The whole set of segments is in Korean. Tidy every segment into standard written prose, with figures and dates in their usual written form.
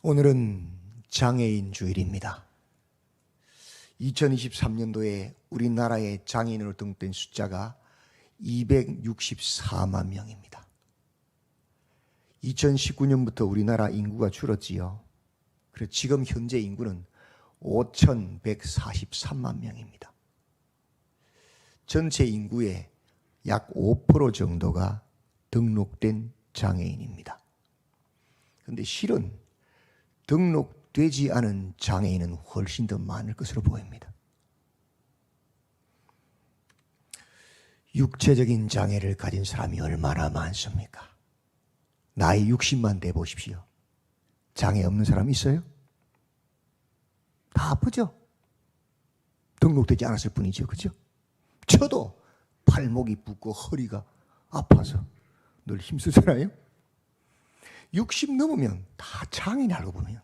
오늘은 장애인 주일입니다. 2023년도에 우리나라의 장애인으로 등록된 숫자가 264만 명입니다. 2019년부터 우리나라 인구가 줄었지요. 그래서 지금 현재 인구는 5,143만 명입니다. 전체 인구의 약 5% 정도가 등록된 장애인입니다. 그런데 실은 등록되지 않은 장애인은 훨씬 더 많을 것으로 보입니다. 육체적인 장애를 가진 사람이 얼마나 많습니까? 나이 60만 돼 보십시오. 장애 없는 사람 있어요? 다 아프죠? 등록되지 않았을 뿐이죠. 그죠? 저도 팔목이 붓고 허리가 아파서 늘 힘쓰잖아요. 60 넘으면 다 장애인 알고 보면.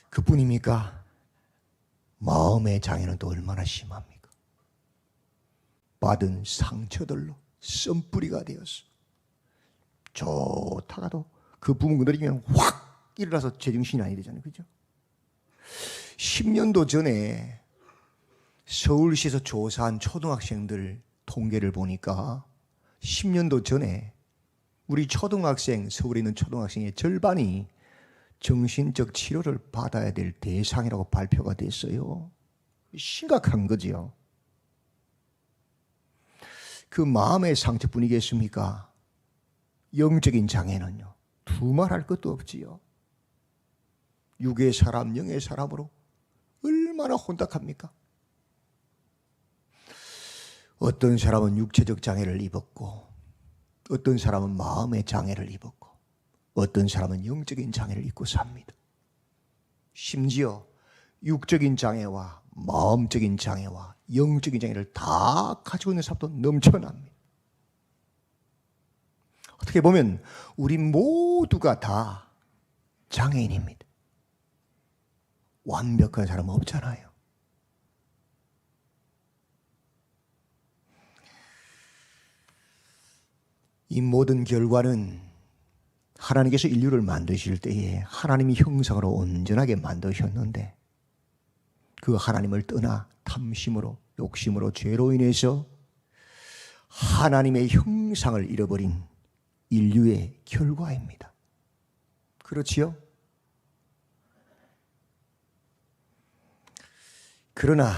그뿐입니까? 마음의 장애는 또 얼마나 심합니까? 받은 상처들로 썸뿌리가 되었어. 좋다가도 그 부분 건드리면 확 일어나서 제정신이 아니 되잖아요. 그죠? 10년도 전에 서울시에서 조사한 초등학생들 통계를 보니까 10년도 전에 우리 초등학생, 서울에 있는 초등학생의 절반이 정신적 치료를 받아야 될 대상이라고 발표가 됐어요. 심각한 거지요. 그 마음의 상처뿐이겠습니까? 영적인 장애는요, 두말할 것도 없지요. 육의 사람, 영의 사람으로 얼마나 혼탁합니까? 어떤 사람은 육체적 장애를 입었고, 어떤 사람은 마음의 장애를 입었고, 어떤 사람은 영적인 장애를 입고 삽니다. 심지어 육적인 장애와 마음적인 장애와 영적인 장애를 다 가지고 있는 사람도 넘쳐납니다. 어떻게 보면 우리 모두가 다 장애인입니다. 완벽한 사람은 없잖아요. 이 모든 결과는 하나님께서 인류를 만드실 때에 하나님이 형상으로 온전하게 만드셨는데 그 하나님을 떠나 탐심으로 욕심으로 죄로 인해서 하나님의 형상을 잃어버린 인류의 결과입니다. 그렇지요? 그러나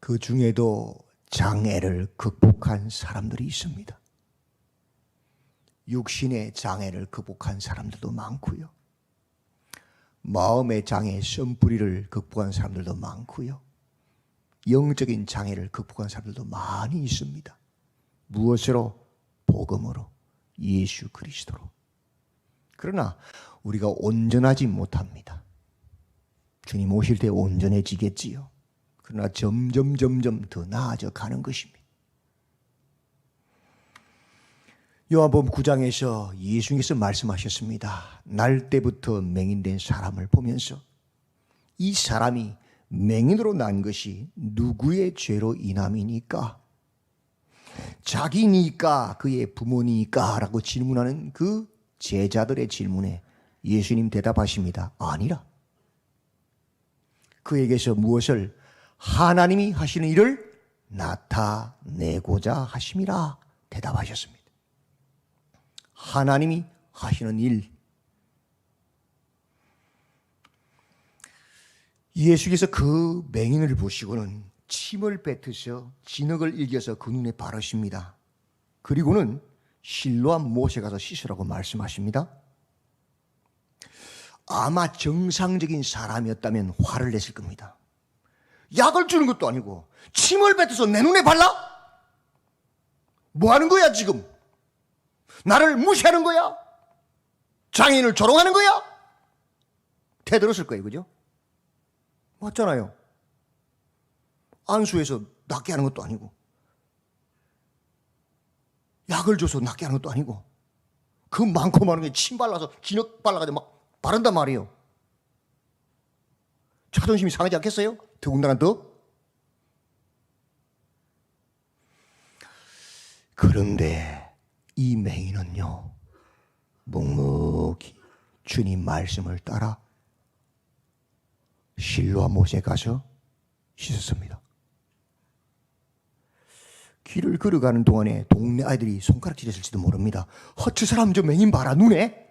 그 중에도 장애를 극복한 사람들이 있습니다. 육신의 장애를 극복한 사람들도 많고요. 마음의 장애, 썸뿌리를 극복한 사람들도 많고요. 영적인 장애를 극복한 사람들도 많이 있습니다. 무엇으로? 복음으로, 예수 그리스도로. 그러나 우리가 온전하지 못합니다. 주님 오실 때 온전해지겠지요. 그러나 점점 더 나아져 가는 것입니다. 요한복음 9장에서 예수님께서 말씀하셨습니다. 날 때부터 맹인된 사람을 보면서 이 사람이 맹인으로 난 것이 누구의 죄로 인함이니까? 자기니까? 그의 부모니까? 라고 질문하는 그 제자들의 질문에 예수님 대답하십니다. 아니라. 그에게서 무엇을? 하나님이 하시는 일을 나타내고자 하심이라 대답하셨습니다. 하나님이 하시는 일. 예수께서 그 맹인을 보시고는 침을 뱉으셔 진흙을 일겨서 그 눈에 바르십니다. 그리고는 실로암 못에 가서 씻으라고 말씀하십니다. 아마 정상적인 사람이었다면 화를 냈을 겁니다. 약을 주는 것도 아니고 침을 뱉어서 내 눈에 발라? 뭐 하는 거야 지금? 나를 무시하는 거야? 장애인을 조롱하는 거야? 대들었을 거예요. 그죠? 맞잖아요. 안수해서 낫게 하는 것도 아니고 약을 줘서 낫게 하는 것도 아니고 그 많고 많은 게 침 발라서 진흙 발라가지고 막 바른단 말이에요. 자존심이 상하지 않겠어요? 더군다나 더? 그런데 이 맹인은요, 묵묵히 주님 말씀을 따라 실로암 못에 가서 씻었습니다. 길을 걸어가는 동안에 동네 아이들이 손가락질했을지도 모릅니다. 저 사람 저 맹인 봐라, 눈에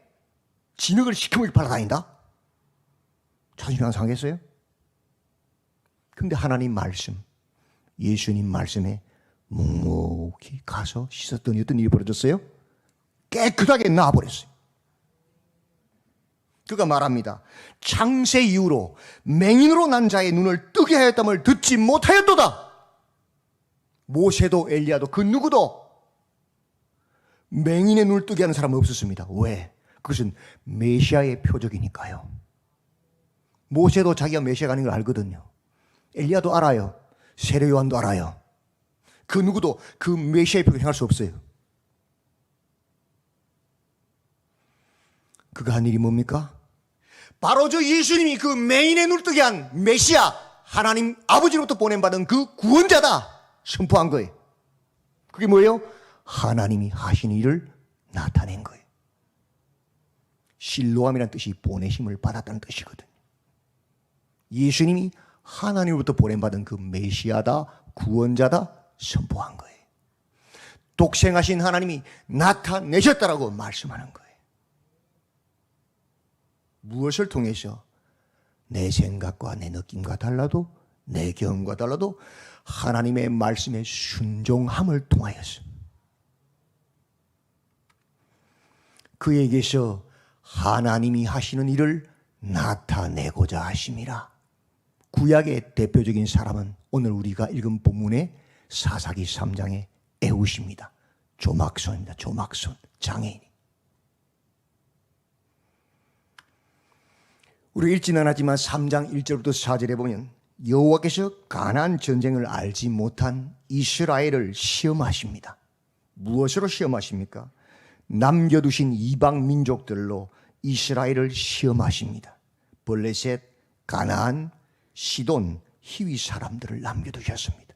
진흙을 시커멓게 발라다닌다. 자존심 안 상하겠어요? 근데 하나님 말씀, 예수님 말씀에 묵묵히 가서 씻었더니 어떤 일이 벌어졌어요? 깨끗하게 나아버렸어요. 그가 말합니다. 창세 이후로 맹인으로 난 자의 눈을 뜨게 하였dam을 듣지 못하였도다. 모세도 엘리야도 그 누구도 맹인의 눈을 뜨게 하는 사람은 없었습니다. 왜? 그것은 메시아의 표적이니까요. 모세도 자기가 메시아가 아닌 걸 알거든요. 엘리야도 알아요. 세례 요한도 알아요. 그 누구도 그 메시아의 표적을 행할 수 없어요. 그가 한 일이 뭡니까? 바로 저 예수님이 그 맹인의 눈을 뜨게 한 메시아, 하나님 아버지로부터 보낸받은 그 구원자다 선포한 거예요. 그게 뭐예요? 하나님이 하신 일을 나타낸 거예요. 실로암이라는 뜻이 보내심을 받았다는 뜻이거든요. 예수님이 하나님으로부터 보낸받은 그 메시아다, 구원자다 선포한 거예요. 독생하신 하나님이 나타내셨다라고 말씀하는 거예요. 무엇을 통해서? 내 생각과 내 느낌과 달라도, 내 경험과 달라도 하나님의 말씀에 순종함을 통하여서 그에게서 하나님이 하시는 일을 나타내고자 하심이라. 구약의 대표적인 사람은 오늘 우리가 읽은 본문의 사사기 3장의 에훗입니다. 조막손입니다. 조막손, 장애인. 우리 읽지는 않았지만 3장 1절부터 4절에 보면 여호와께서 가나안 전쟁을 알지 못한 이스라엘을 시험하십니다. 무엇으로 시험하십니까? 남겨두신 이방 민족들로 이스라엘을 시험하십니다. 블레셋, 가나안, 시돈, 히위 사람들을 남겨두셨습니다.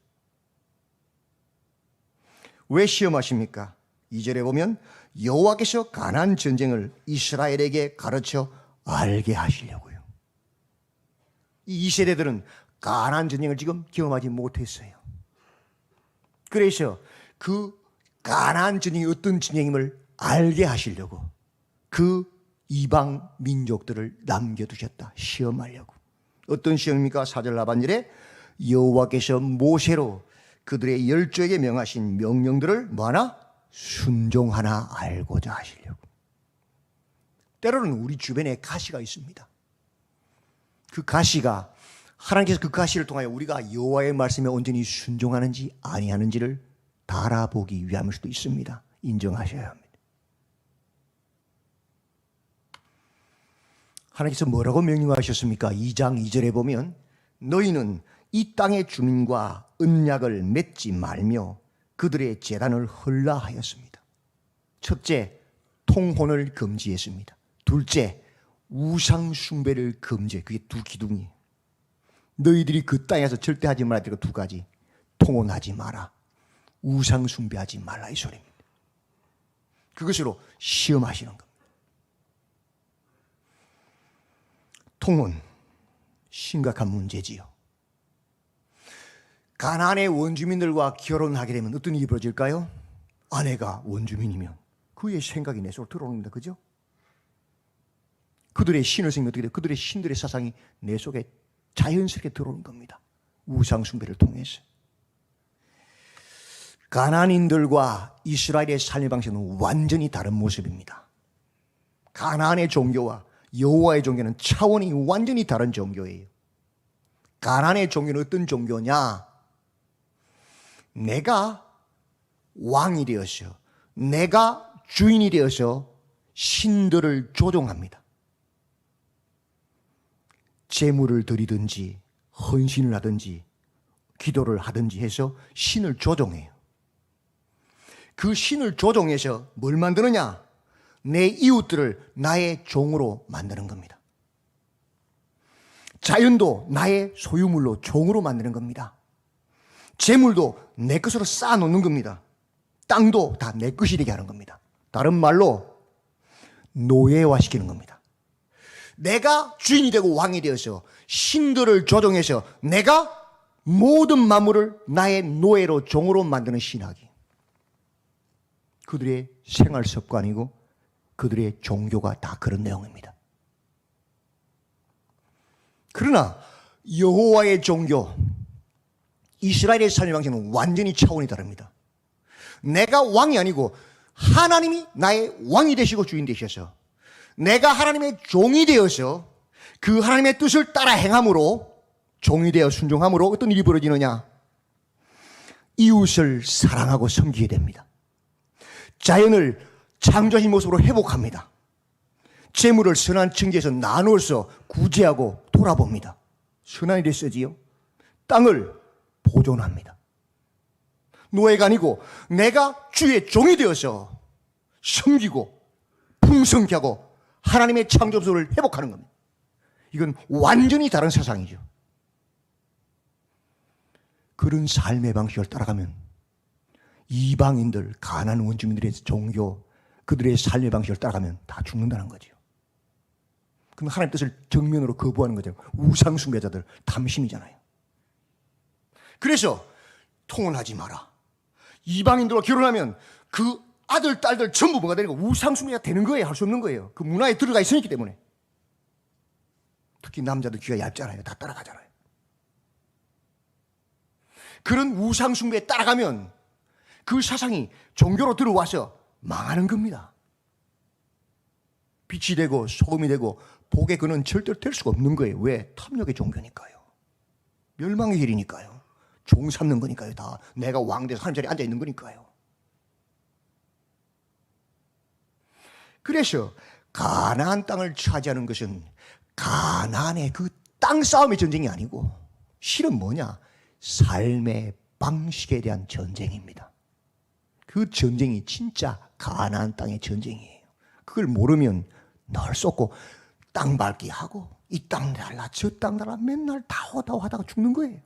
왜 시험하십니까? 2절에 보면 여호와께서 가나안 전쟁을 이스라엘에게 가르쳐 알게 하시려고요. 이 세대들은 가나안 전쟁을 지금 경험하지 못했어요. 그래서 그 가나안 전쟁이 어떤 전쟁임을 알게 하시려고 그 이방 민족들을 남겨두셨다. 시험하려고. 어떤 시험입니까? 4절 하반절에 여호와께서 모세로 그들의 열조에게 명하신 명령들을 뭐하나? 순종하나 알고자 하시려고. 때로는 우리 주변에 가시가 있습니다. 그 가시가 하나님께서 그 가시를 통하여 우리가 여호와의 말씀에 온전히 순종하는지 아니하는지를 달아보기 위함일 수도 있습니다. 인정하셔야 합니다. 하나님께서 뭐라고 명령하셨습니까? 2장 2절에 보면 너희는 이 땅의 주민과 언약을 맺지 말며 그들의 제단을 헐라 하였습니다. 첫째, 통혼을 금지했습니다. 둘째, 우상 숭배를 금지해. 그게 두 기둥이에요. 너희들이 그 땅에서 절대 하지 말아야 될 거 두 가지. 통혼하지 마라. 우상 숭배하지 말라 이 소리입니다. 그것으로 시험하시는 겁니다. 통혼, 심각한 문제지요. 가나안의 원주민들과 결혼하게 되면 어떤 일이 벌어질까요? 아내가 원주민이면 그의 생각이 내 속으로 들어옵니다. 그죠? 그들의 신을 생기면 어떻게 돼요? 그들의 신들의 사상이 내 속에 자연스럽게 들어오는 겁니다. 우상 숭배를 통해서. 가나안인들과 이스라엘의 삶의 방식은 완전히 다른 모습입니다. 가나안의 종교와 여호와의 종교는 차원이 완전히 다른 종교예요. 가나안의 종교는 어떤 종교냐? 내가 왕이 되어서, 내가 주인이 되어서 신들을 조종합니다. 제물을 드리든지 헌신을 하든지 기도를 하든지 해서 신을 조종해요. 그 신을 조종해서 뭘 만드느냐? 내 이웃들을 나의 종으로 만드는 겁니다. 자연도 나의 소유물로 종으로 만드는 겁니다. 재물도 내 것으로 쌓아놓는 겁니다. 땅도 다 내 것이 되게 하는 겁니다. 다른 말로 노예화시키는 겁니다. 내가 주인이 되고 왕이 되어서 신들을 조종해서 내가 모든 만물을 나의 노예로 종으로 만드는 신학이 그들의 생활 습관이고 그들의 종교가 다 그런 내용입니다. 그러나 여호와의 종교, 이스라엘의 삶의 방식은 완전히 차원이 다릅니다. 내가 왕이 아니고 하나님이 나의 왕이 되시고 주인 되셔서 내가 하나님의 종이 되어서 그 하나님의 뜻을 따라 행함으로 종이 되어 순종함으로 어떤 일이 벌어지느냐? 이웃을 사랑하고 섬기게 됩니다. 자연을 창조하신 모습으로 회복합니다. 재물을 선한 층지에서 나누어서 구제하고 돌아봅니다. 선한 일에 쓰지요. 땅을 보존합니다. 노예가 아니고 내가 주의 종이 되어서 섬기고 풍성케 하고 하나님의 창조소를 회복하는 겁니다. 이건 완전히 다른 세상이죠. 그런 삶의 방식을 따라가면 이방인들, 가나안 원주민들의 종교, 그들의 삶의 방식을 따라가면 다 죽는다는 거죠. 그럼 하나님 뜻을 정면으로 거부하는 거죠. 우상 숭배자들, 탐심이잖아요. 그래서 통혼하지 마라. 이방인들과 결혼하면 그 아들, 딸들 전부 뭐가 되는 거 우상 숭배가 되는 거예요. 할 수 없는 거예요. 그 문화에 들어가 있으기 때문에. 특히 남자들 귀가 얇잖아요. 다 따라가잖아요. 그런 우상 숭배에 따라가면 그 사상이 종교로 들어와서 망하는 겁니다. 빛이 되고 소금이 되고 복의 근은 절대로 될 수가 없는 거예요. 왜? 탐욕의 종교니까요. 멸망의 길이니까요. 종 삼는 거니까요. 다 내가 왕 돼서 하나님 자리에 앉아 있는 거니까요. 그래서 가나안 땅을 차지하는 것은 가나안의 그 땅 싸움의 전쟁이 아니고 실은 뭐냐? 삶의 방식에 대한 전쟁입니다. 그 전쟁이 진짜 가나안 땅의 전쟁이에요. 그걸 모르면 널 쏟고 땅 밟기 하고 이 땅 달라 저 땅 달라 맨날 다호다호 하다가 죽는 거예요.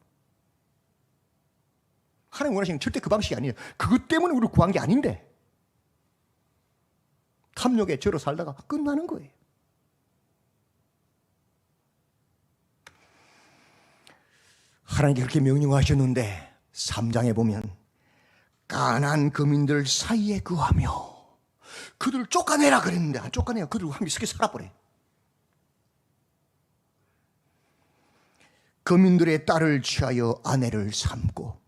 하나님 원하시는 절대 그 방식이 아니에요. 그것 때문에 우리를 구한 게 아닌데 탐욕에 저러 살다가 끝나는 거예요. 하나님께 그렇게 명령하셨는데 3장에 보면 가나안 거민들 사이에 거하며 그들을 쫓아내라 그랬는데 안 쫓아내요. 그들과 함께 이렇게 살아버려요. 거민들의 딸을 취하여 아내를 삼고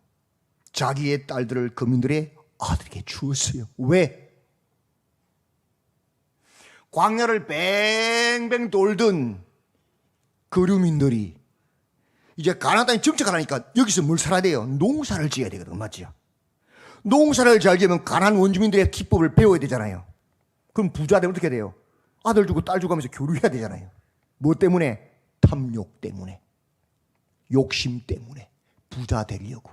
자기의 딸들을 거민들의 아들에게 주었어요. 왜? 광야를 뱅뱅 돌던 거류민들이 이제 가나안 땅에 정착하라니까 여기서 뭘 살아야 돼요? 농사를 지어야 되거든. 맞죠? 농사를 잘 지으면 가나안 원주민들의 기법을 배워야 되잖아요. 그럼 부자 되면 어떻게 돼요? 아들 주고 딸 주고 하면서 교류해야 되잖아요. 뭐 때문에? 탐욕 때문에. 욕심 때문에. 부자 되려고.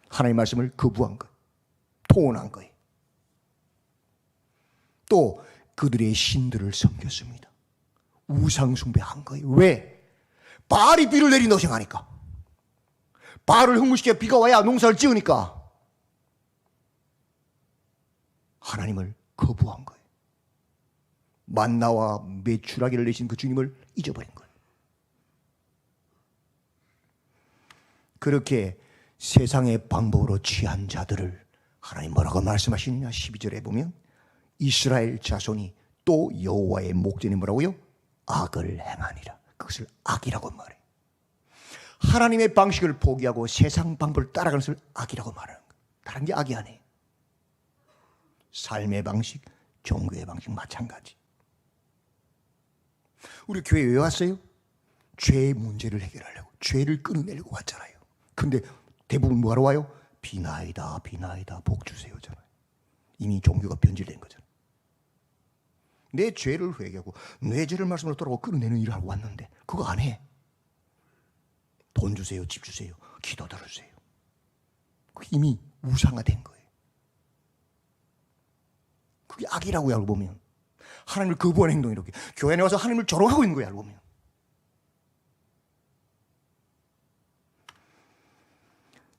하나님의 말씀을 거부한 거예요. 통혼한 거예요. 또 그들의 신들을 섬겼습니다. 우상 숭배한 거예요. 왜? 바알이 비를 내린다고 생각하니까. 바알을 흥분시켜 비가 와야 농사를 지으니까 하나님을 거부한 거예요. 만나와 메추라기를 내신 그 주님을 잊어버린 거예요. 그렇게 세상의 방법으로 취한 자들을 하나님 뭐라고 말씀하시느냐? 12절에 보면 이스라엘 자손이 또 여호와의 목전에 뭐라고요? 악을 행하니라. 그것을 악이라고 말해요. 하나님의 방식을 포기하고 세상 방법을 따라가는 것을 악이라고 말하는 거예요. 다른 게 악이 아니에요. 삶의 방식, 종교의 방식 마찬가지. 우리 교회 왜 왔어요? 죄의 문제를 해결하려고, 죄를 끊어내려고 왔잖아요. 근데 대부분 뭐하러 와요? 비나이다, 비나이다, 복 주세요잖아요. 이미 종교가 변질된 거잖아요. 내 죄를 회개하고 내 죄를 말씀으로 돌아오고 끊어내는 일을 하고 왔는데 그거 안 해. 돈 주세요, 집 주세요, 기도 들어주세요. 그게 이미 우상화된 거예요. 그게 악이라고요, 알고 보면. 하나님을 거부하는 행동이 이렇게 교회 안에 와서 하나님을 조롱하고 있는 거예요, 알고 보면.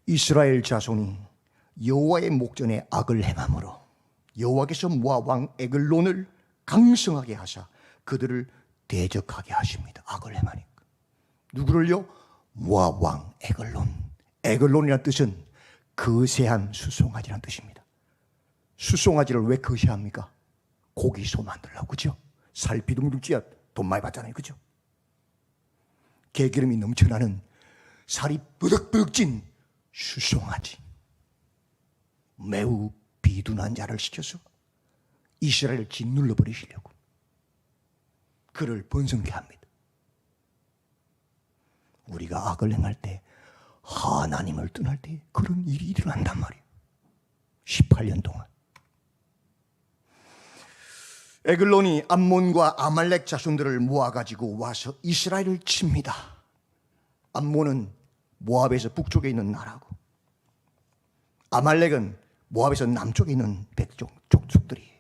이스라엘 자손이 여호와의 목전에 악을 행함으로 여호와께서 모압 왕 에글론을 강성하게 하사 그들을 대적하게 하십니다. 악을 행하니까. 누구를요? 모압 왕 에글론. 에글론이라는 뜻은 거세한 수송아지라는 뜻입니다. 수송아지를 왜 거세합니까? 고기소 만들려고, 그죠? 살 비둥둥찌야 돈 많이 받잖아요, 그죠? 개기름이 넘쳐나는 살이 쁘득쁘득 찐 수송아지, 매우 비둔한 자를 시켜서 이스라엘을 짓눌러 버리시려고 그를 번성케 합니다. 우리가 악을 행할 때, 하나님을 떠날 때 그런 일이 일어난단 말이에요. 18년 동안 에글론이 암몬과 아말렉 자손들을 모아가지고 와서 이스라엘을 칩니다. 암몬은 모압에서 북쪽에 있는 나라고, 아말렉은 모압에서 남쪽에 있는 족속들이에요.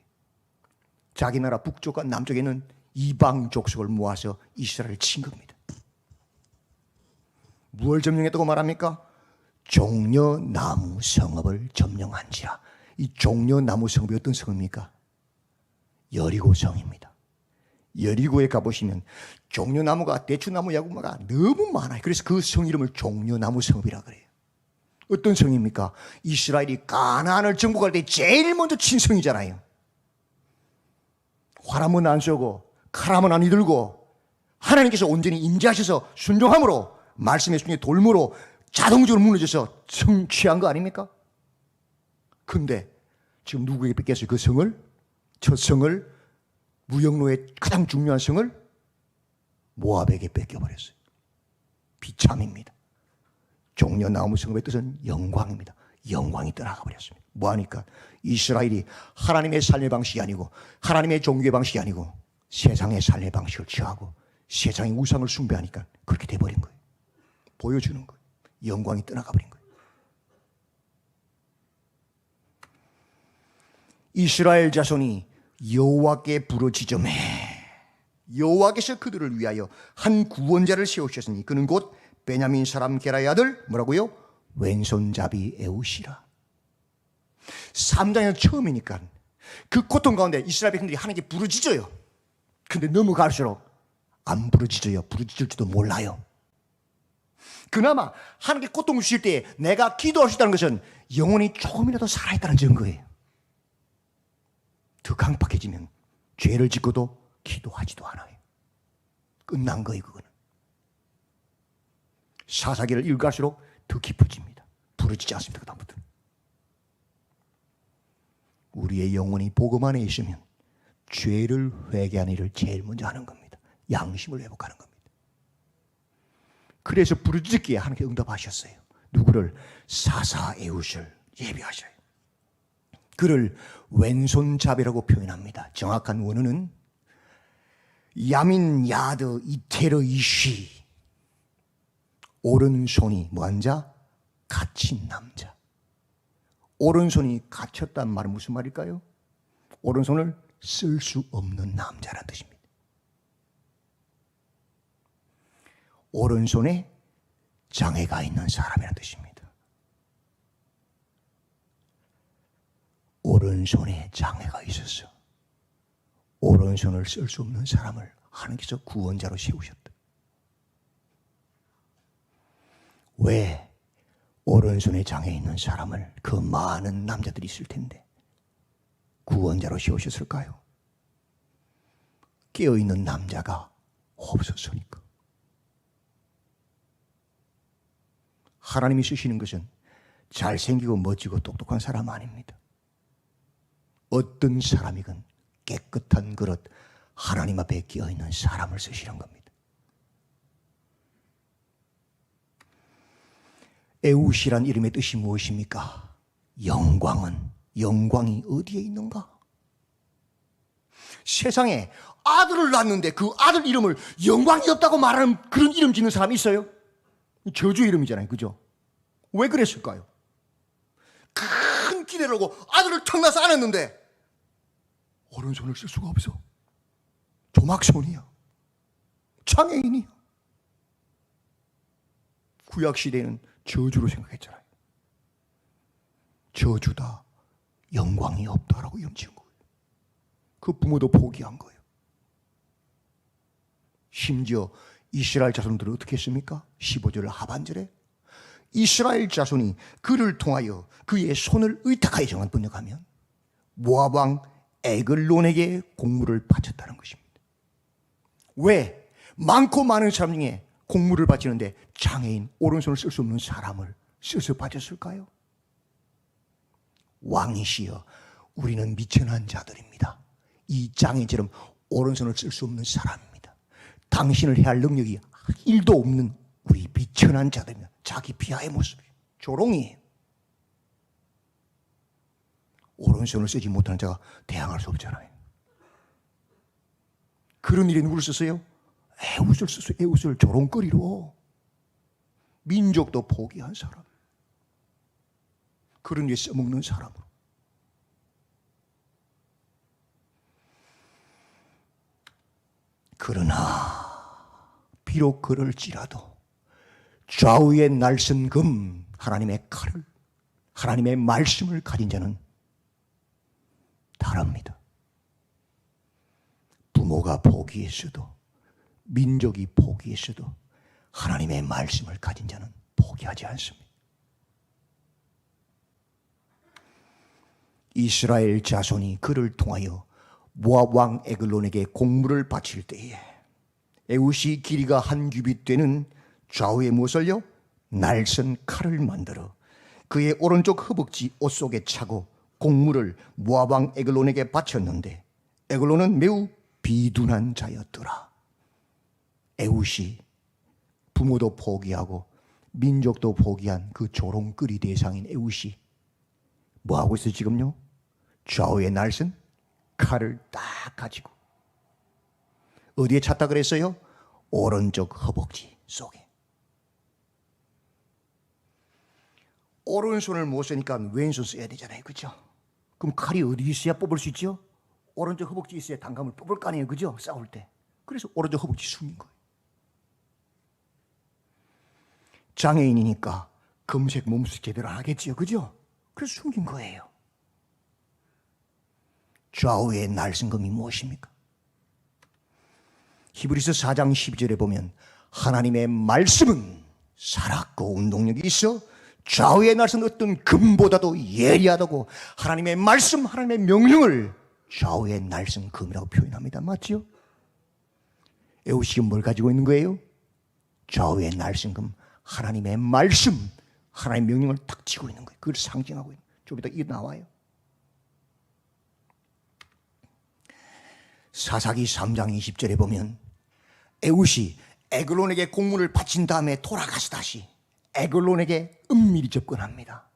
자기 나라 북쪽과 남쪽에 있는 이방 족속을 모아서 이스라엘을 친 겁니다. 무엇을 점령했다고 말합니까? 종려나무 성읍을 점령한지라. 이 종려나무 성읍이 어떤 성읍입니까? 여리고 성입니다. 여리고에 가보시면 종려나무가, 대추나무, 야구나무가 너무 많아요. 그래서 그 성 이름을 종려나무 성읍이라 그래요. 어떤 성입니까? 이스라엘이 가나안을 정복할 때 제일 먼저 친 성이잖아요. 활함은 안 쏘고 칼함은 안 이들고 하나님께서 온전히 인자하셔서 순종함으로, 말씀의 순종에 돌므로 자동적으로 무너져서 성취한 거 아닙니까? 근데 지금 누구에게 뺏겼어요? 그 성을? 첫 성을, 무역로의 가장 중요한 성을 모압에게 뺏겨버렸어요. 비참입니다. 종려나무 성읍의 뜻은 영광입니다. 영광이 떠나가 버렸습니다. 뭐하니까? 이스라엘이 하나님의 삶의 방식이 아니고, 하나님의 종교의 방식이 아니고 세상의 삶의 방식을 취하고 세상의 우상을 숭배하니까 그렇게 돼버린 거예요. 보여주는 거예요. 영광이 떠나가 버린 거예요. 이스라엘 자손이 여호와께 부르짖음해 여호와께서 그들을 위하여 한 구원자를 세우셨으니 그는 곧 베냐민 사람 게라의 아들 뭐라고요? 왼손잡이 에웃이라. 3장에서 처음이니까 그 고통 가운데 이스라엘 백성들이 하나님께 부르짖어요. 근데 넘어갈수록 안 부르짖어요. 부르짖을지도 몰라요. 그나마 하나님께 고통을 주실 때 내가 기도할 수 있다는 것은 영혼이 조금이라도 살아있다는 증거예요. 더 강팍해지면 죄를 짓고도 기도하지도 않아요. 끝난 거예요. 그거는 사사기를 읽을수록 더 깊어집니다. 부르짖지 않습니다. 그 다음부터는 우리의 영혼이 복음 안에 있으면 죄를 회개하는 일을 제일 먼저 하는 겁니다. 양심을 회복하는 겁니다. 그래서 부르짖기에 하나님께 응답하셨어요. 누구를? 사사 에웃을 예비하셔요. 그를 왼손잡이라고 표현합니다. 정확한 원어는 야민 야드 이테르 이쉬, 오른손이 뭐한 자? 갇힌 남자. 오른손이 갇혔단 말은 무슨 말일까요? 오른손을 쓸 수 없는 남자라는 뜻입니다. 오른손에 장애가 있는 사람이라는 뜻입니다. 오른손에 장애가 있어서 오른손을 쓸 수 없는 사람을 하나님께서 구원자로 세우셨다. 왜 오른손에 장애 있는 사람을, 그 많은 남자들이 있을 텐데 구원자로 세우셨을까요? 깨어있는 남자가 없었으니까. 하나님이 쓰시는 것은 잘생기고 멋지고 똑똑한 사람 아닙니다. 어떤 사람이건 깨끗한 그릇, 하나님 앞에 끼어있는 사람을 쓰시는 겁니다. 에웃이란 이름의 뜻이 무엇입니까? 영광이 어디에 있는가? 세상에 아들을 낳았는데 그 아들 이름을 영광이 없다고 말하는 그런 이름 짓는 사람이 있어요? 저주 이름이잖아요. 그죠? 왜 그랬을까요? 큰 기대를 하고 아들을 턱나서 안았는데 오른손을 쓸 수가 없어. 조막손이야. 장애인이야. 구약시대에는 저주로 생각했잖아요. 저주다, 영광이 없다라고 이름 지은 거예요. 그 부모도 포기한 거예요. 심지어 이스라엘 자손들은 어떻게 했습니까? 15절 하반절에 이스라엘 자손이 그를 통하여 그의 손을 의탁하여 정한 번역하면 모압 왕 에글론에게 공물을 바쳤다는 것입니다. 왜? 많고 많은 사람 중에 공물을 바치는데 장애인, 오른손을 쓸 수 없는 사람을 써서 바쳤을까요? 왕이시여, 우리는 미천한 자들입니다. 이 장애인처럼 오른손을 쓸 수 없는 사람입니다. 당신을 해할 능력이 1도 없는 우리 미천한 자들입니다. 자기 비하의 모습이에요. 조롱이에요. 오른손을 쓰지 못하는 자가 대항할 수 없잖아요. 그런 일에 누구를 썼어요? 에웃을 썼어요. 에웃을 조롱거리로. 민족도 포기한 사람. 그런 일에 써먹는 사람으로. 그러나 비록 그럴지라도 좌우의 날선 금, 하나님의 칼을, 하나님의 말씀을 가진 자는 다릅니다. 부모가 포기했어도, 민족이 포기했어도 하나님의 말씀을 가진 자는 포기하지 않습니다. 이스라엘 자손이 그를 통하여 모압 왕 에글론에게 공물을 바칠 때에 에웃이 길이가 한 규빗 되는 좌우의 무엇을요? 날선 칼을 만들어 그의 오른쪽 허벅지 옷 속에 차고 공물을 모압 왕 에글론에게 바쳤는데 에글론은 매우 비둔한 자였더라. 에웃이 부모도 포기하고 민족도 포기한 그 조롱거리 대상인 에웃이 뭐하고 있어요 지금요? 좌우의 날선 칼을 딱 가지고 어디에 찼다 그랬어요? 오른쪽 허벅지 속에. 오른손을 못 쓰니까 왼손 써야 되잖아요. 그죠? 그럼 칼이 어디 있어야 뽑을 수 있죠? 오른쪽 허벅지 있어야 단감을 뽑을 거 아니에요. 그죠? 싸울 때. 그래서 오른쪽 허벅지 숨긴 거예요. 장애인이니까 검색 몸수 제대로 안 하겠지요. 그죠? 그래서 숨긴 거예요. 좌우의 날선금이 무엇입니까? 히브리서 4장 12절에 보면 하나님의 말씀은 살았고 운동력이 있어 좌우의 날선 어떤 금보다도 예리하다고 하나님의 말씀, 하나님의 명령을 좌우의 날선 금이라고 표현합니다. 맞죠? 에웃이 뭘 가지고 있는 거예요? 좌우의 날선 금, 하나님의 말씀, 하나님의 명령을 딱 쥐고 있는 거예요. 그걸 상징하고 있는 거예요. 좀 이따 이게 나와요. 사사기 3장 20절에 보면 에웃이 에글론에게 공문을 바친 다음에 돌아가서 다시 에글론에게 은밀히 접근합니다.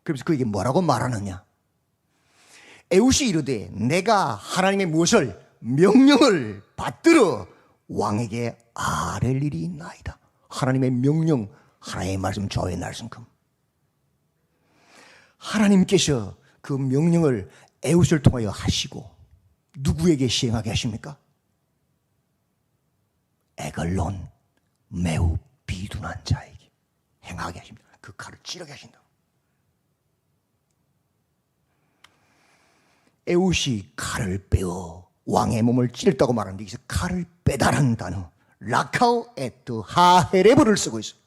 그래서 그에게 뭐라고 말하느냐? 에웃이 이르되 내가 하나님의 무엇을 명령을 받들어 왕에게 아랠 일이 있나이다. 하나님의 명령, 하나님의 말씀, 좌우의 날선금. 하나님께서 그 명령을 에웃을 통하여 하시고 누구에게 시행하게 하십니까? 에글론, 매우 비둔한 자에게 행하게 하십니다. 그 칼을 찌르게 하신다. 에웃이 칼을 빼어 왕의 몸을 찔렀다고 말하는데 여기서 칼을 빼다라는 단어 라카오 에트 하헤레브를 쓰고 있어요.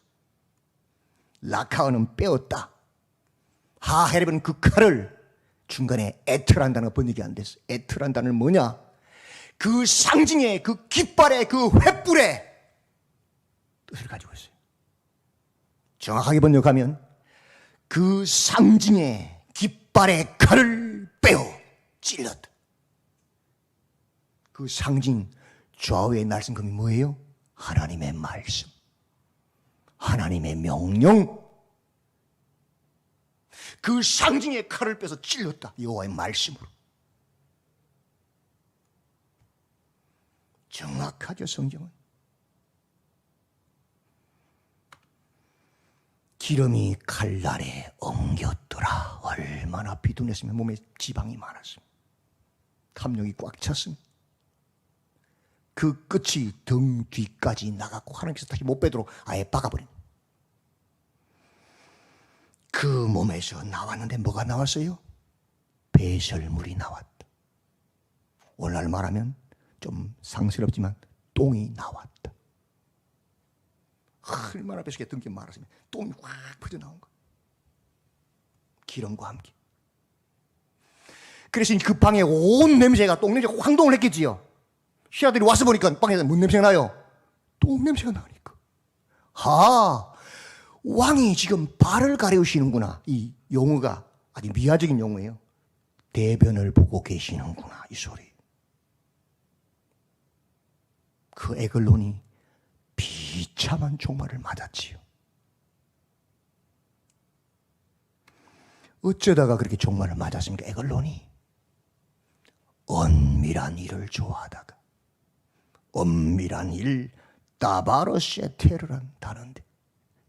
라카오는 빼었다. 하헤레브는 그 칼을 중간에 에트란 단어가 번역이 안 됐어. 에트란 단어는 뭐냐? 그 상징의 그 깃발의 그 횃불의 뜻을 가지고 있어요. 정확하게 번역하면 그 상징의 깃발의 칼을 빼어 찔렀다. 그 상징 좌우의 날선금이 뭐예요? 하나님의 말씀, 하나님의 명령. 그 상징의 칼을 빼서 찔렀다. 여호와의 말씀으로. 정확하죠, 성경은. 기름이 칼날에 엉겼더라. 얼마나 비둔했으면 몸에 지방이 많았습니다. 탐욕이 꽉 찼습니다. 그 끝이 등 뒤까지 나갔고 하나님께서 다시 못 빼도록 아예 박아버린. 그 몸에서 나왔는데 뭐가 나왔어요? 배설물이 나왔다. 오늘날 말하면 좀 상스럽지만 똥이 나왔다. 얼마나 뱃속에 등기 말았으면 똥이 확 퍼져나온 거야. 기름과 함께. 그래서 그 방에 온 냄새가 똥 냄새가 황동을 했겠지요. 신하들이 와서 보니까 방에서 뭔 냄새가 나요? 똥 냄새가 나니까. 왕이 지금 발을 가려우시는구나. 이 용어가 아주 미화적인 용어예요. 대변을 보고 계시는구나, 이 소리. 그 에글론이 비참한 종말을 맞았지요. 어쩌다가 그렇게 종말을 맞았습니까? 에글론이 은밀한 일을 좋아하다가, 은밀한 일, 따바르세테르란 단어인데,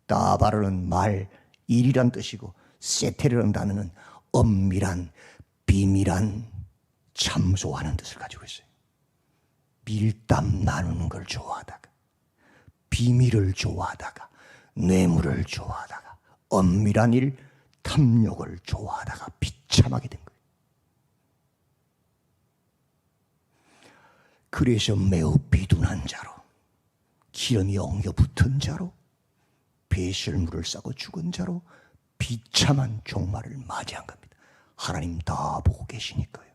따바르는 말, 일이란 뜻이고 세테르란 단어는 은밀한, 비밀한, 참소하는 뜻을 가지고 있어요. 밀담 나누는 걸 좋아하다가, 비밀을 좋아하다가, 뇌물을 좋아하다가, 은밀한 일, 탐욕을 좋아하다가 비참하게 된 거예요. 그래서 매우 비둔한 자로, 기름이 엉겨 붙은 자로, 배설물을 싸고 죽은 자로 비참한 종말을 맞이한 겁니다. 하나님 다 보고 계시니까요.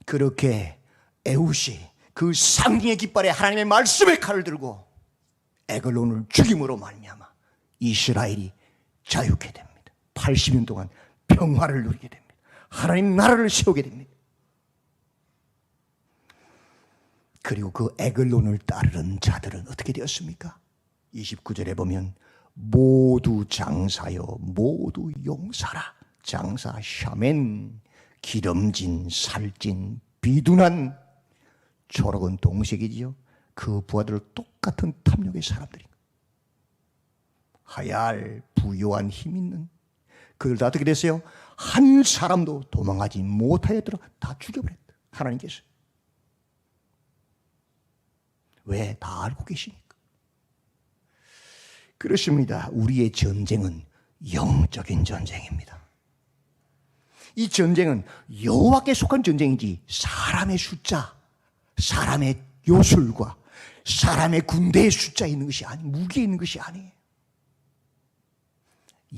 그렇게 에훗이 그 상징의 깃발에 하나님의 말씀의 칼을 들고 에글론을 죽임으로 말미암아 이스라엘이 자유케 됩니다. 80년 동안 평화를 누리게 됩니다. 하나님 나라를 세우게 됩니다. 그리고 그 에글론을 따르는 자들은 어떻게 되었습니까? 29절에 보면 모두 장사여 모두 용사라. 장사 샤멘, 기름진 살찐 비둔한, 초록은 동색이지요. 그 부하들 똑같은 탐욕의 사람들인 거예요. 하얄 부요한 힘 있는 그들 다 어떻게 됐어요? 한 사람도 도망하지 못하였더라. 다 죽여버렸다. 하나님께서. 왜? 다 알고 계시니까. 그렇습니다. 우리의 전쟁은 영적인 전쟁입니다. 이 전쟁은 여호와께 속한 전쟁이지 사람의 숫자, 사람의 요술과 사람의 군대의 숫자에 있는 것이 아니, 무기에 있는 것이 아니에요.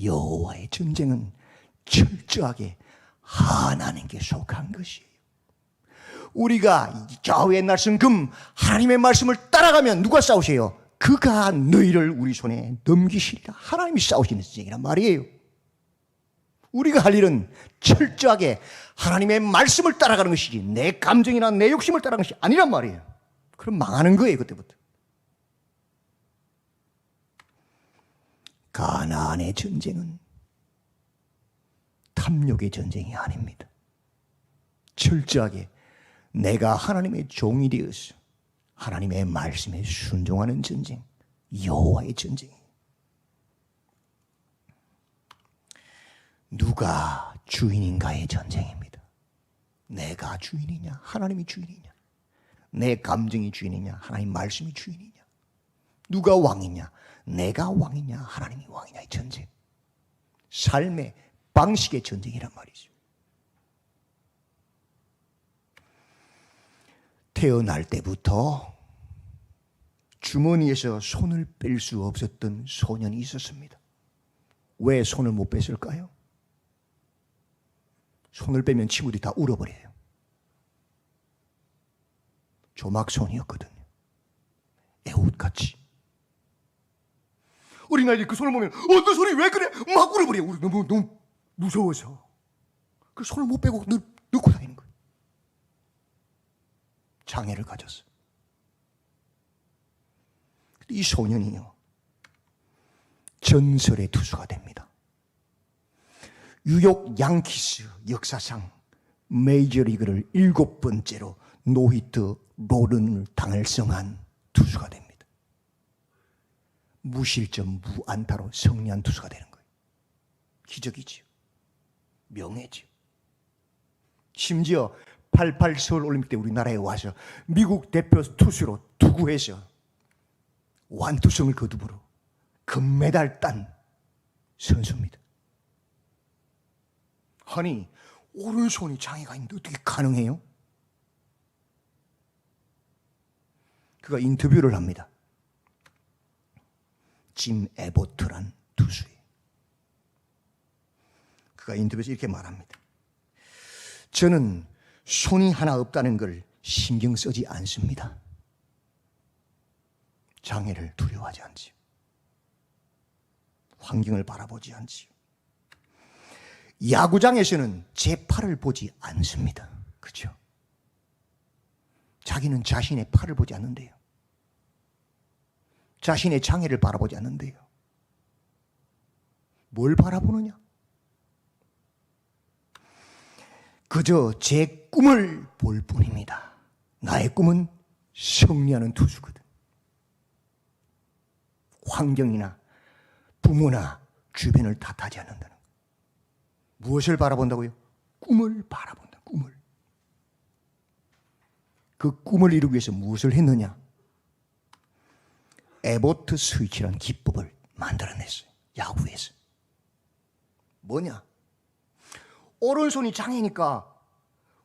여호와의 전쟁은 철저하게 하나님께 속한 것이에요. 우리가 좌우의 날선 금 하나님의 말씀을 따라가면 누가 싸우세요? 그가 너희를 우리 손에 넘기시리라. 하나님이 싸우시는 전쟁이란 말이에요. 우리가 할 일은 철저하게 하나님의 말씀을 따라가는 것이지 내 감정이나 내 욕심을 따라가는 것이 아니란 말이에요. 그럼 망하는 거예요, 그때부터. 가나안의 전쟁은 탐욕의 전쟁이 아닙니다. 철저하게 내가 하나님의 종이 되어서 하나님의 말씀에 순종하는 전쟁, 여호와의 전쟁이에요. 누가 주인인가의 전쟁입니다. 내가 주인이냐, 하나님이 주인이냐, 내 감정이 주인이냐, 하나님 말씀이 주인이냐, 누가 왕이냐, 내가 왕이냐, 하나님이 왕이냐의 전쟁. 삶의 방식의 전쟁이란 말이죠. 태어날 때부터 주머니에서 손을 뺄 수 없었던 소년이 있었습니다. 왜 손을 못 뺐을까요? 손을 빼면 친구들이 다 울어버려요. 조막손이었거든요. 에훗같이. 어린아이들이 그 손을 보면 너 손이 왜 그래? 막 울어버려요. 우리 너무 무서워서. 그 손을 못 빼고 넣고 다니는 거예요. 장애를 가졌어. 이 소년이요, 전설의 투수가 됩니다. 뉴욕 양키스 역사상 메이저리그를 7번째로 노히트 노런을 달성한 투수가 됩니다. 무실점 무안타로 승리한 투수가 되는 거예요. 기적이지요. 명예지요. 심지어 88 서울올림픽 때 우리나라에 와서 미국 대표 투수로 투구해서 완투성을 거두므로 금메달 딴 선수입니다. 아니, 오른손이 장애가 있는데 어떻게 가능해요? 그가 인터뷰를 합니다. 짐 에버트란 투수예요. 그가 인터뷰에서 이렇게 말합니다. 저는 손이 하나 없다는 걸 신경 쓰지 않습니다. 장애를 두려워하지 않지요. 환경을 바라보지 않지요. 야구장에서는 제 팔을 보지 않습니다. 그렇죠? 자기는 자신의 팔을 보지 않는데요. 자신의 장애를 바라보지 않는데요. 뭘 바라보느냐? 그저 제 꿈을 볼 뿐입니다. 나의 꿈은 승리하는 투수거든. 환경이나 부모나 주변을 탓하지 않는다는 것. 무엇을 바라본다고요? 꿈을 바라본다. 꿈을. 그 꿈을 이루기 위해서 무엇을 했느냐? 에버트 스위치라는 기법을 만들어냈어요. 야구에서. 뭐냐? 오른손이 장애니까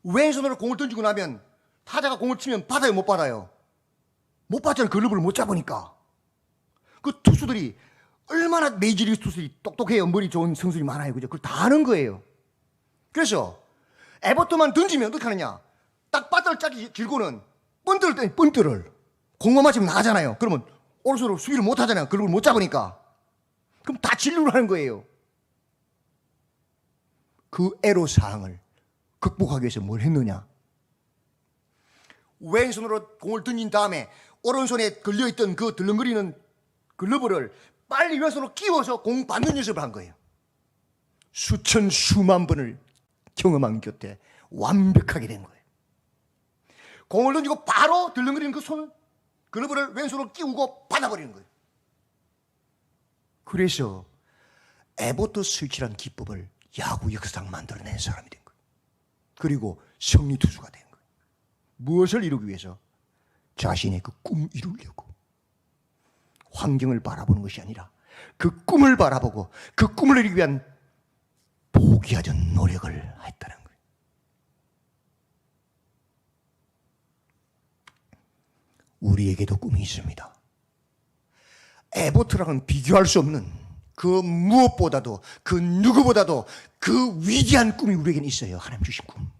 왼손으로 공을 던지고 나면 타자가 공을 치면 받아요, 못 받아요? 못 받잖아요. 글러브를 못 잡으니까. 그 투수들이 얼마나 메이저리그 투수들이 똑똑해요. 머리 좋은 선수들이 많아요. 그죠? 그걸 다 아는 거예요. 그래서 에버트만 던지면 어떻게 하느냐? 딱 바닥을 짜기 길고는 번트를 때니 번트를 공만 맞으면 나가잖아요. 그러면 오른손으로 수비를 못 하잖아요. 글러브를 못 잡으니까. 그럼 다 진루를 하는 거예요. 그 애로사항을 극복하기 위해서 뭘 했느냐? 왼손으로 공을 던진 다음에 오른손에 걸려있던 그 덜렁거리는 글러브를 빨리 왼손으로 끼워서 공 받는 연습을 한 거예요. 수천 수만 번을 경험한 곁에 완벽하게 된 거예요. 공을 던지고 바로 덜렁거리는 그 손 글러브를 왼손으로 끼우고 받아버리는 거예요. 그래서 에버트 스위치라는 기법을 야구 역사상 만들어낸 사람이 된 거예요. 그리고 승리 투수가 된 거예요. 무엇을 이루기 위해서? 자신의 그 꿈 이루려고. 환경을 바라보는 것이 아니라 그 꿈을 바라보고 그 꿈을 이루기 위한 포기하지 않는 노력을 했다는 거예요. 우리에게도 꿈이 있습니다. 에버트랑은 비교할 수 없는 그 무엇보다도 그 누구보다도 그 위대한 꿈이 우리에게는 있어요. 하나님 주신 꿈.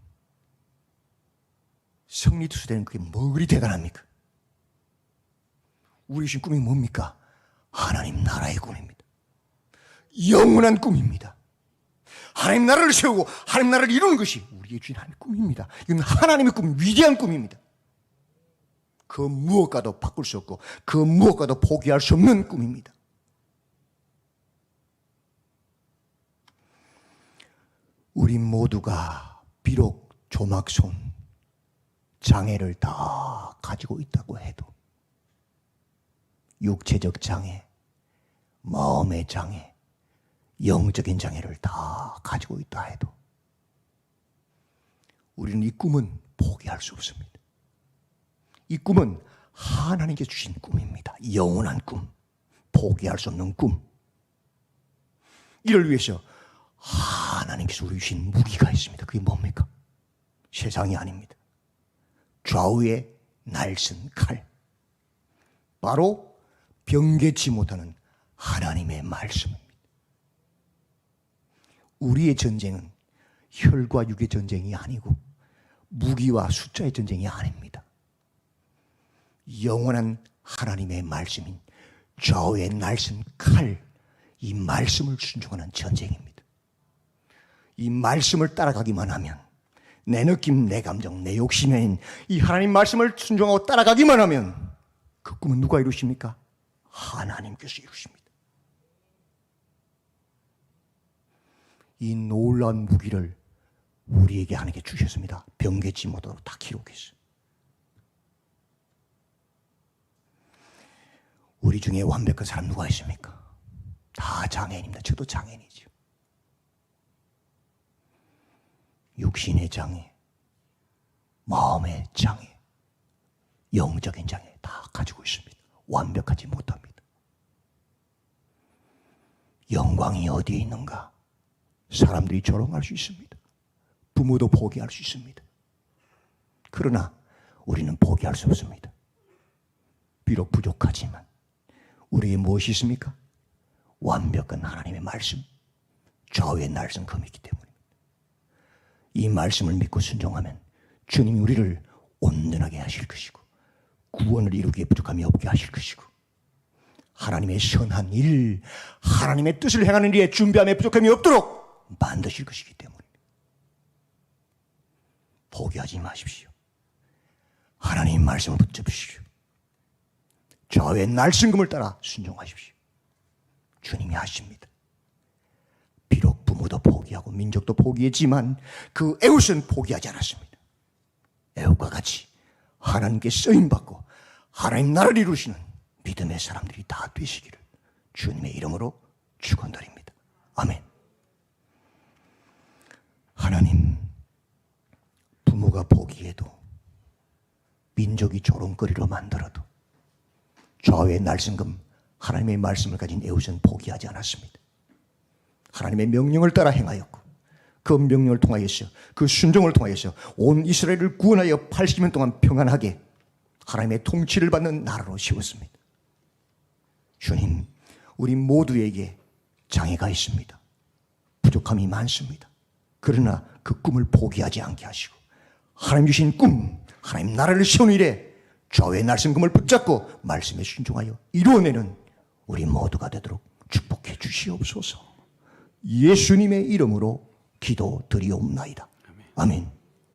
승리 투수 되는 그게 뭐 그리 대단합니까? 우리 주신 꿈이 뭡니까? 하나님 나라의 꿈입니다. 영원한 꿈입니다. 하나님 나라를 세우고 하나님 나라를 이루는 것이 우리의 주인 하나님의 꿈입니다. 이건 하나님의 꿈, 위대한 꿈입니다. 그 무엇과도 바꿀 수 없고 그 무엇과도 포기할 수 없는 꿈입니다. 우리 모두가 비록 조막손 장애를 다 가지고 있다고 해도 육체적 장애, 마음의 장애, 영적인 장애를 다 가지고 있다 해도 우리는 이 꿈은 포기할 수 없습니다. 이 꿈은 하나님께서 주신 꿈입니다. 영원한 꿈, 포기할 수 없는 꿈. 이를 위해서 하나님께서 우리 주신 무기가 있습니다. 그게 뭡니까? 세상이 아닙니다. 좌우의 날선 칼. 바로 변개치 못하는 하나님의 말씀입니다. 우리의 전쟁은 혈과 육의 전쟁이 아니고 무기와 숫자의 전쟁이 아닙니다. 영원한 하나님의 말씀인 좌우의 날선 칼, 이 말씀을 순종하는 전쟁입니다. 이 말씀을 따라가기만 하면, 내 느낌, 내 감정, 내 욕심이 아닌 이 하나님 말씀을 순종하고 따라가기만 하면 그 꿈은 누가 이루십니까? 하나님께서 이루십니다. 이 놀라운 무기를 우리에게 하나님께 주셨습니다. 변개치 못하도록 다 기록했어요. 우리 중에 완벽한 사람 누가 있습니까? 다 장애인입니다. 저도 장애인이죠. 육신의 장애, 마음의 장애, 영적인 장애 다 가지고 있습니다. 완벽하지 못합니다. 영광이 어디에 있는가? 사람들이 조롱할 수 있습니다. 부모도 포기할 수 있습니다. 그러나 우리는 포기할 수 없습니다. 비록 부족하지만 우리에게 무엇이 있습니까? 완벽한 하나님의 말씀, 좌우의 날선 검이 있기 때문입니다. 이 말씀을 믿고 순종하면 주님이 우리를 온전하게 하실 것이고 구원을 이루기에 부족함이 없게 하실 것이고 하나님의 선한 일, 하나님의 뜻을 행하는 일에 준비함에 부족함이 없도록 만드실 것이기 때문입니다. 포기하지 마십시오. 하나님의 말씀을 붙잡으십시오. 좌우의 날씬금을 따라 순종하십시오. 주님이 하십니다. 비록 부모도 포기하고 민족도 포기했지만 그 에웃은 포기하지 않았습니다. 에웃과 같이 하나님께 쓰임받고 하나님 나라를 이루시는 믿음의 사람들이 다 되시기를 주님의 이름으로 축원드립니다. 아멘. 하나님, 부모가 포기해도 민족이 조롱거리로 만들어도 좌우의 날씬금 하나님의 말씀을 가진 에웃은 포기하지 않았습니다. 하나님의 명령을 따라 행하였고 그 명령을 통하여서 그 순종을 통하여서 온 이스라엘을 구원하여 80년 동안 평안하게 하나님의 통치를 받는 나라로 세웠습니다. 주님, 우리 모두에게 장애가 있습니다. 부족함이 많습니다. 그러나 그 꿈을 포기하지 않게 하시고 하나님 주신 꿈, 하나님 나라를 세우는 일에 좌우의 날씬금을 붙잡고 말씀에 순종하여 이루어내는 우리 모두가 되도록 축복해 주시옵소서. 예수님의 이름으로 기도드리옵나이다. 아멘.